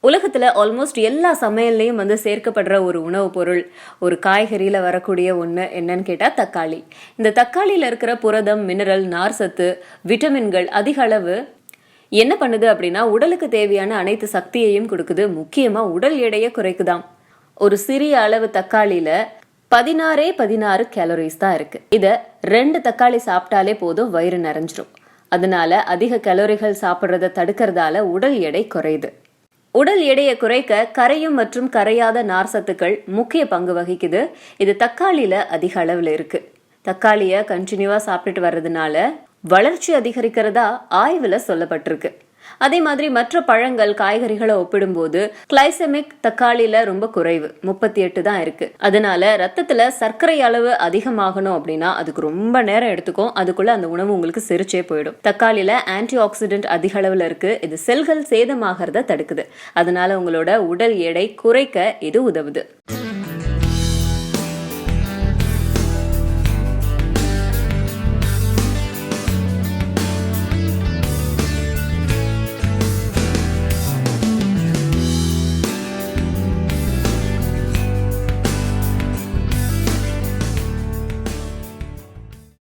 உலகத்துல ஆல்மோஸ்ட் எல்லா சமையல்லையும் சேர்க்கப்படுற ஒரு உணவுப் பொருள், ஒரு காய்கறியில வரக்கூடிய ஒண்ணு என்னன்னு கேட்டா தக்காளி. இந்த தக்காளியில இருக்கிற புரதம், மினரல், நார் சத்து, விட்டமின்கள் அதிக அளவு என்ன பண்ணுது அப்படின்னா உடலுக்கு தேவையான அனைத்து சக்தியையும் கொடுக்குது. முக்கியமா உடல் எடையை குறைக்குதாம். ஒரு சிறிய அளவு தக்காளியில 16 கேலரிஸ் தான் இருக்கு. இத 2 தக்காளி சாப்பிட்டாலே போதும், வயிறு நிறைஞ்சிடும். அதனால அதிக கேலரிகள் சாப்பிட்றத தடுக்கிறதால உடல் எடை குறையுது. உடல் எடையை குறைக்க கரையும் மற்றும் கரையாத நார் சத்துக்கள் முக்கிய பங்கு வகிக்குது. இது தக்காளியில அதிக அளவுல இருக்கு. தக்காளிய கண்டினியூவா சாப்பிட்டுட்டு வர்றதுனால வளர்ச்சி அதிகரிக்கிறதா ஆய்வுல சொல்லப்பட்டிருக்கு. அதே மாதிரி மற்ற பழங்கள், காய்கறிகளை ஒப்பிடும்போது கிளைசெமிக் தக்காளியில ரொம்ப குறைவு, 38 தான் இருக்கு. அதனால ரத்தத்துல சர்க்கரை அளவு அதிகமாகணும் அப்படின்னா அதுக்கு ரொம்ப நேரம் எடுத்துக்கும். அதுக்குள்ள அந்த உணவு உங்களுக்கு செரிச்சே போயிடும். தக்காளியில ஆன்டி ஆக்சிடென்ட் அதிக அளவுல இருக்கு. இது செல்கள் சேதமாகறத தடுக்குது. அதனால உங்களோட உடல் எடை குறைக்க இது உதவுது.